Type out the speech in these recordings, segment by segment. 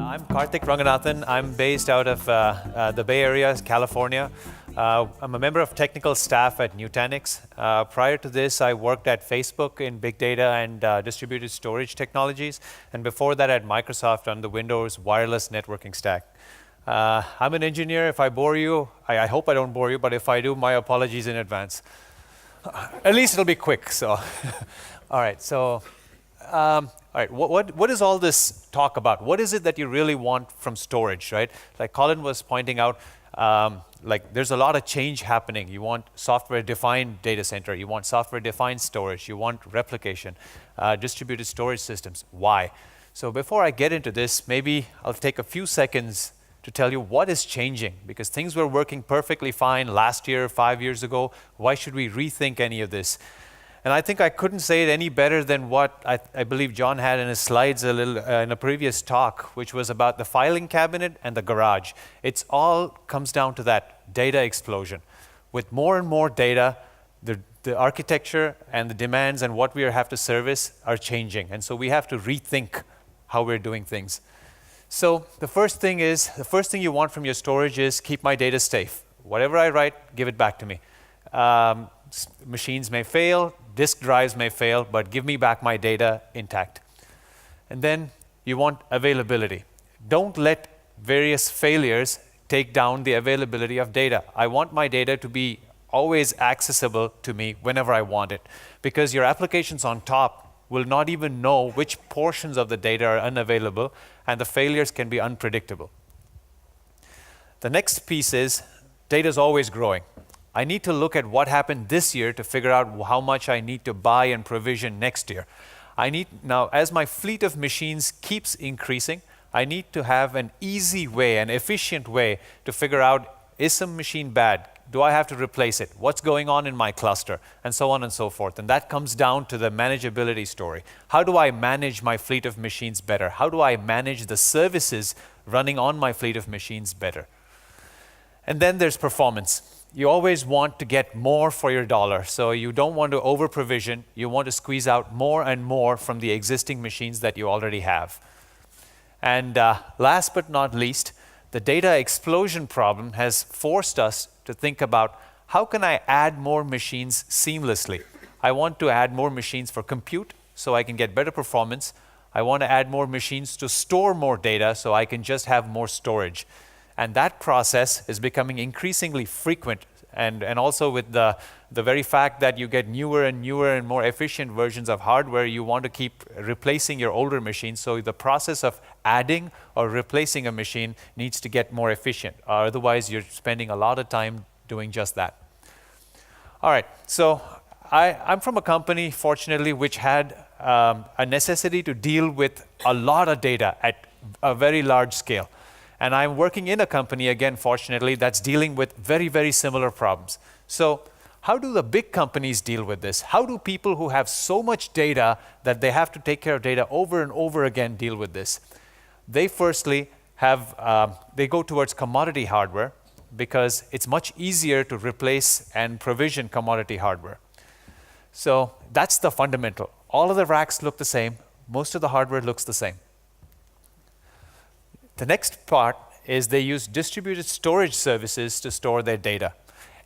I'm Karthik Ranganathan. I'm based out of the Bay Area, California. I'm a member of technical staff at Nutanix. Prior to this, I worked at Facebook in big data and distributed storage technologies, and before that at Microsoft on the Windows wireless networking stack. I'm an engineer. If I bore you, I hope I don't bore you, but if I do, my apologies in advance. At least it'll be quick, so. All right, so. All right, what is all this talk about? What is it that you really want from storage, right? Like Colin was pointing out, like there's a lot of change happening. You want software-defined data center. You want software-defined storage. You want replication, distributed storage systems. Why? So before I get into this, maybe I'll take a few seconds to tell you what is changing, because things were working perfectly fine last year, 5 years ago. Why should we rethink any of this? And I think I couldn't say it any better than what I believe John had in his slides a little in a previous talk, which was about the filing cabinet and the garage. It's all comes down to that data explosion. With more and more data, the architecture and the demands and what we have to service are changing. And so we have to rethink how we're doing things. So the first thing you want from your storage is keep my data safe. Whatever I write, give it back to me. Machines may fail, disk drives may fail, but give me back my data intact. And then you want availability. Don't let various failures take down the availability of data. I want my data to be always accessible to me whenever I want it, because your applications on top will not even know which portions of the data are unavailable, and the failures can be unpredictable. The next piece is data is always growing. I need to look at what happened this year to figure out how much I need to buy and provision next year. Now, as my fleet of machines keeps increasing, I need to have an easy way, an efficient way to figure out, is some machine bad? Do I have to replace it? What's going on in my cluster? And so on and so forth. And that comes down to the manageability story. How do I manage my fleet of machines better? How do I manage the services running on my fleet of machines better? And then there's performance. You always want to get more for your dollar, so you don't want to over-provision. You want to squeeze out more and more from the existing machines that you already have. And last but not least, the data explosion problem has forced us to think about how can I add more machines seamlessly. I want to add more machines for compute so I can get better performance. I want to add more machines to store more data so I can just have more storage. And that process is becoming increasingly frequent, and also with the very fact that you get newer and more efficient versions of hardware, you want to keep replacing your older machines. So the process of adding or replacing a machine needs to get more efficient. Otherwise, you're spending a lot of time doing just that. All right, so I'm from a company, fortunately, which had a necessity to deal with a lot of data at a very large scale. And I'm working in a company, again, fortunately, that's dealing with very, very similar problems. So how do the big companies deal with this? How do people who have so much data that they have to take care of data over and over again deal with this? They firstly they go towards commodity hardware because it's much easier to replace and provision commodity hardware. So that's the fundamental. All of the racks look the same. Most of the hardware looks the same. The next part is they use distributed storage services to store their data.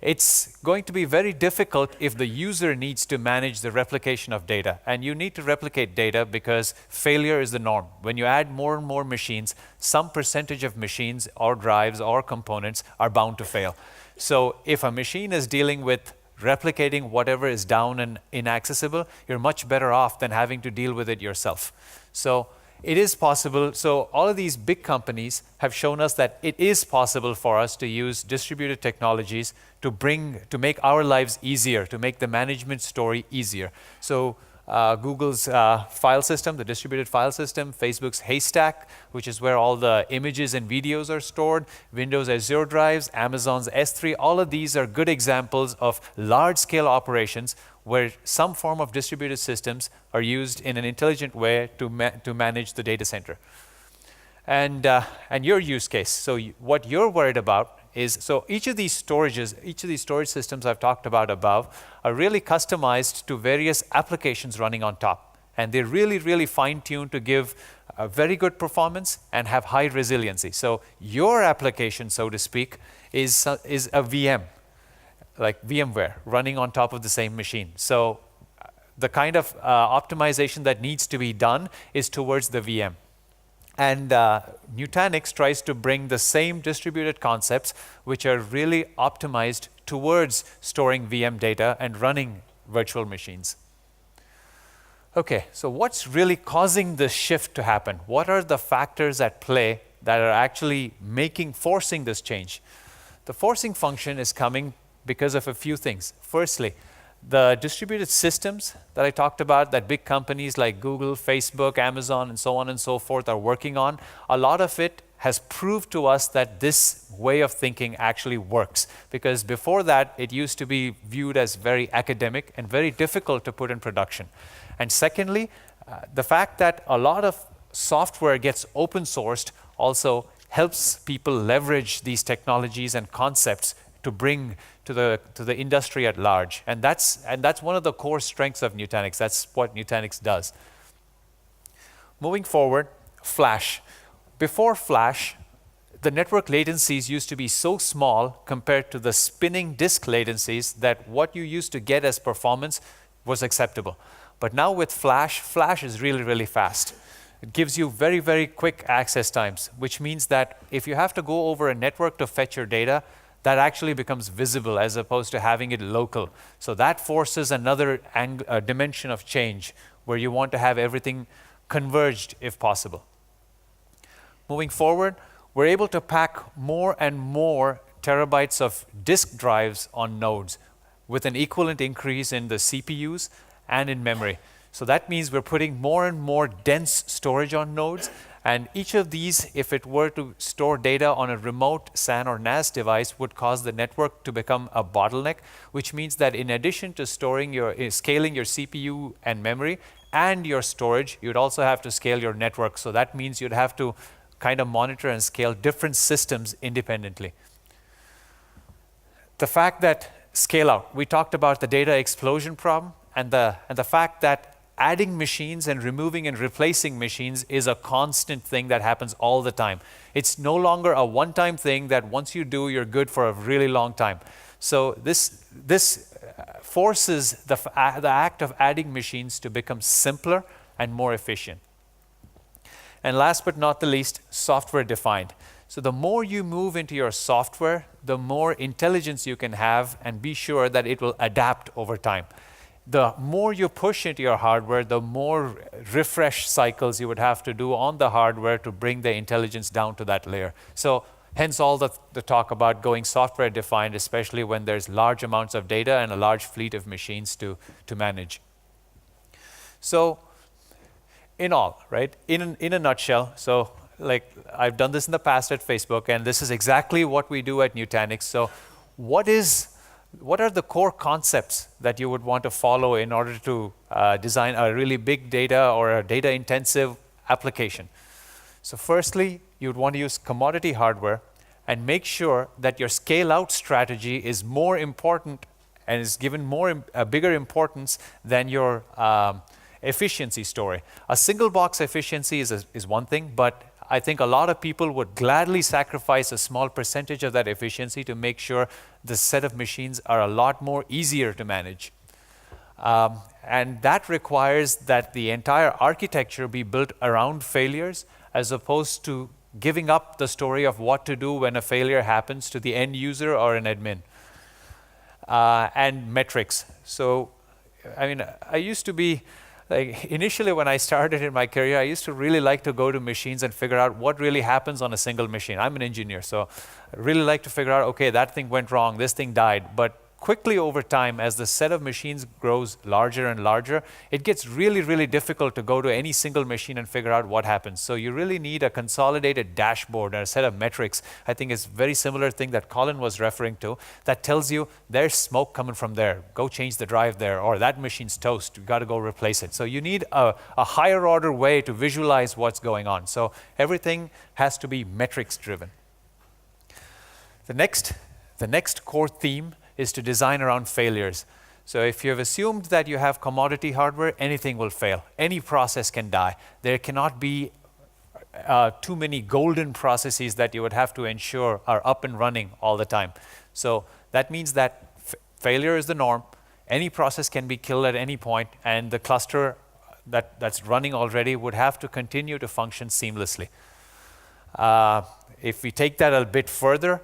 It's going to be very difficult if the user needs to manage the replication of data. And you need to replicate data because failure is the norm. When you add more and more machines, some percentage of machines or drives or components are bound to fail. So if a machine is dealing with replicating whatever is down and inaccessible, you're much better off than having to deal with it yourself. So it is possible. So all of these big companies have shown us that it is possible for us to use distributed technologies to make our lives easier, to make the management story easier. So Google's file system, the distributed file system, Facebook's Haystack, which is where all the images and videos are stored, Windows Azure drives, Amazon's S3, all of these are good examples of large-scale operations where some form of distributed systems are used in an intelligent way to manage the data center. And your use case. So what you're worried about is, so each of these storage systems I've talked about above are really customized to various applications running on top. And they're really, really fine-tuned to give a very good performance and have high resiliency. So your application, so to speak, is a VM, like VMware, running on top of the same machine. So the kind of optimization that needs to be done is towards the VM. And Nutanix tries to bring the same distributed concepts, which are really optimized towards storing VM data and running virtual machines. Okay, so what's really causing this shift to happen? What are the factors at play that are actually forcing this change? The forcing function is coming because of a few things. Firstly, the distributed systems that I talked about that big companies like Google, Facebook, Amazon, and so on and so forth are working on, a lot of it has proved to us that this way of thinking actually works. Because before that, it used to be viewed as very academic and very difficult to put in production. And secondly, the fact that a lot of software gets open sourced also helps people leverage these technologies and concepts to bring to the industry at large. And that's one of the core strengths of Nutanix. That's what Nutanix does. Moving forward, Flash. Before Flash, the network latencies used to be so small compared to the spinning disk latencies that what you used to get as performance was acceptable. But now with Flash, Flash is really, really fast. It gives you very, very quick access times, which means that if you have to go over a network to fetch your data, that actually becomes visible as opposed to having it local. So that forces another dimension of change where you want to have everything converged if possible. Moving forward, we're able to pack more and more terabytes of disk drives on nodes with an equivalent increase in the CPUs and in memory. So that means we're putting more and more dense storage on nodes. And each of these, if it were to store data on a remote SAN or NAS device, would cause the network to become a bottleneck, which means that in addition to scaling your CPU and memory and your storage, you'd also have to scale your network. So that means you'd have to kind of monitor and scale different systems independently. The fact that scale out, we talked about the data explosion problem, and the fact that adding machines and removing and replacing machines is a constant thing that happens all the time. It's no longer a one-time thing that once you do, you're good for a really long time. So this forces the act of adding machines to become simpler and more efficient. And last but not the least, software defined. So the more you move into your software, the more intelligence you can have and be sure that it will adapt over time. The more you push into your hardware, the more refresh cycles you would have to do on the hardware to bring the intelligence down to that layer. So hence all the talk about going software defined, especially when there's large amounts of data and a large fleet of machines to manage. So in all, right, in a nutshell, so like I've done this in the past at Facebook, and this is exactly what we do at Nutanix. So what are the core concepts that you would want to follow in order to design a really big data or a data intensive application? So firstly, you'd want to use commodity hardware and make sure that your scale out strategy is more important and is given a bigger importance than your efficiency story. A single box efficiency is one thing, but I think a lot of people would gladly sacrifice a small percentage of that efficiency to make sure the set of machines are a lot more easier to manage. And that requires that the entire architecture be built around failures as opposed to giving up the story of what to do when a failure happens to the end user or an admin. And metrics. So, I mean, I used to be, like initially when I started in my career, I used to really like to go to machines and figure out what really happens on a single machine. I'm an engineer, so I really like to figure out, okay, that thing went wrong, this thing died. But quickly over time, as the set of machines grows larger and larger, it gets really, really difficult to go to any single machine and figure out what happens. So you really need a consolidated dashboard and a set of metrics. I think it's a very similar thing that Colin was referring to that tells you there's smoke coming from there. Go change the drive there, or that machine's toast. You got to go replace it. So you need a higher order way to visualize what's going on. So everything has to be metrics driven. The next core theme is to design around failures. So if you have assumed that you have commodity hardware, anything will fail. Any process can die. There cannot be too many golden processes that you would have to ensure are up and running all the time. So that means that failure is the norm. Any process can be killed at any point, and the cluster that's running already would have to continue to function seamlessly. If we take that a bit further,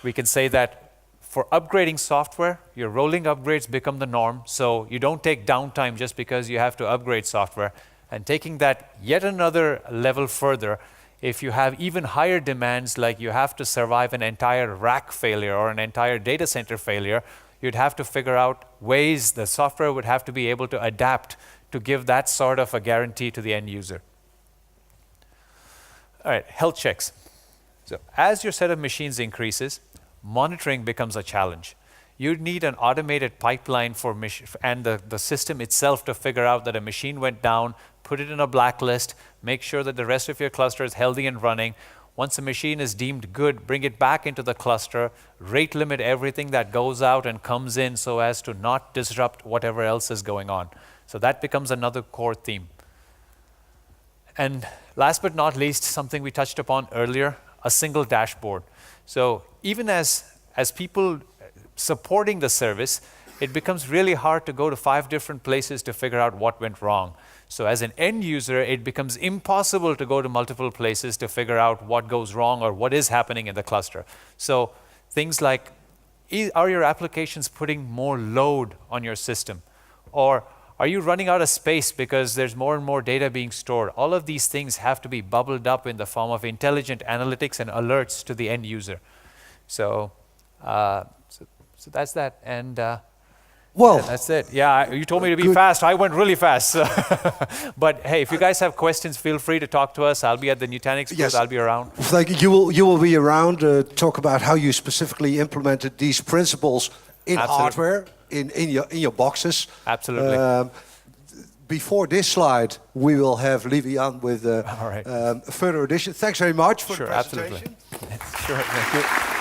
we can say that for upgrading software, your rolling upgrades become the norm, so you don't take downtime just because you have to upgrade software. And taking that yet another level further, if you have even higher demands, like you have to survive an entire rack failure or an entire data center failure, you'd have to figure out ways the software would have to be able to adapt to give that sort of a guarantee to the end user. All right, health checks. So as your set of machines increases, monitoring becomes a challenge. You'd need an automated pipeline for and the system itself to figure out that a machine went down, put it in a blacklist, make sure that the rest of your cluster is healthy and running. Once a machine is deemed good, bring it back into the cluster, rate limit everything that goes out and comes in so as to not disrupt whatever else is going on. So that becomes another core theme. And last but not least, something we touched upon earlier, a single dashboard. So even as people supporting the service, it becomes really hard to go to 5 different places to figure out what went wrong. So as an end user, it becomes impossible to go to multiple places to figure out what goes wrong or what is happening in the cluster. So things like, are your applications putting more load on your system? Or are you running out of space because there's more and more data being stored? All of these things have to be bubbled up in the form of intelligent analytics and alerts to the end user. So that's that. And well, that's it. Yeah, you told me to be fast. I went really fast. But hey, if you guys have questions, feel free to talk to us. I'll be at the Nutanix booth. Yes. I'll be around. Like you will be around to talk about how you specifically implemented these principles in hardware, in your boxes. Absolutely. Before this slide, we will have Livian with a further addition. Thanks very much for the presentation. Absolutely. Sure, thank you.